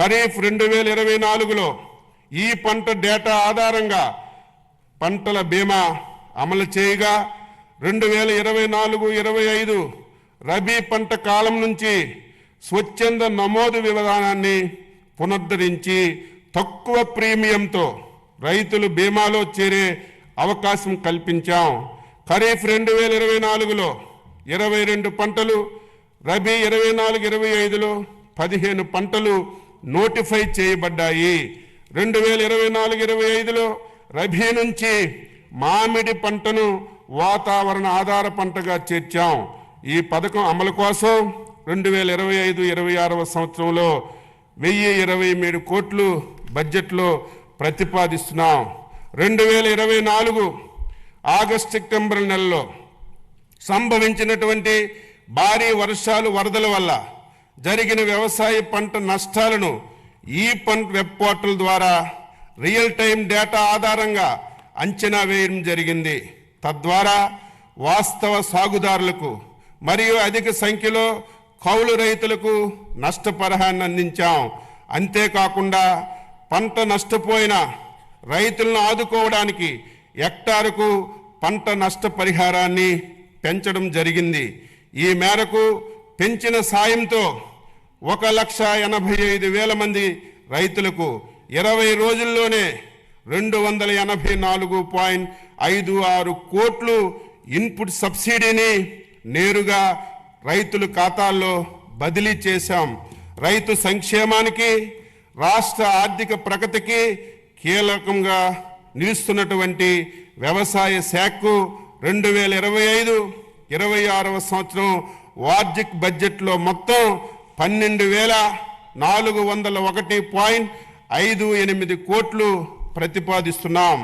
ఖరీఫ్ 2024లో ఈ పంట డేటా ఆధారంగా పంటల బీమా అమలు చేయగా 2024-25 రబీ పంట కాలం నుంచి స్వచ్ఛంద నమోదు విధానాన్ని పునరుద్ధరించి తక్కువ ప్రీమియంతో రైతులు బీమాలో చేరే అవకాశం కల్పించాం. ఖరీఫ్ 2024లో 22 పంటలు, రబీ 24-25లో 15 పంటలు నోటిఫై చేయబడ్డాయి. 2024-25లో రబీ నుంచి మామిడి పంటను వాతావరణ ఆధార పంటగా చేర్చాం. ఈ పథకం అమలు కోసం 2025-26 సంవత్సరంలో 1023 కోట్లు బడ్జెట్లో ప్రతిపాదిస్తున్నాం. 2024 ఆగస్టు సెప్టెంబర్ నెలలో సంభవించినటువంటి భారీ వర్షాలు, వరదల వల్ల జరిగిన వ్యవసాయ పంట నష్టాలను ఈ పంట వెబ్ పోర్టల్ ద్వారా రియల్ టైం డేటా ఆధారంగా అంచనా వేయడం జరిగింది. తద్వారా వాస్తవ సాగుదారులకు మరియు అధిక సంఖ్యలో కౌలు రైతులకు నష్టపరిహారాన్ని అందించాం. అంతేకాకుండా పంట నష్టపోయిన రైతులను ఆదుకోవడానికి హెక్టారుకు పంట నష్టపరిహారాన్ని పెంచడం జరిగింది. ఈ మేరకు పెంచిన సాయంతో 1,85,000 మంది రైతులకు 20 రోజుల్లోనే 284.56 కోట్లు ఇన్పుట్ సబ్సిడీని నేరుగా రైతుల ఖాతాల్లో బదిలీ చేశాం. రైతు సంక్షేమానికి, రాష్ట్ర ఆర్థిక ప్రగతికి కీలకంగా నిలుస్తున్నటువంటి వ్యవసాయ శాఖకు 2025-26 సంవత్సరం వార్షిక బడ్జెట్లో మొత్తం 12,401.58 కోట్లు ప్రతిపాదిస్తున్నాం.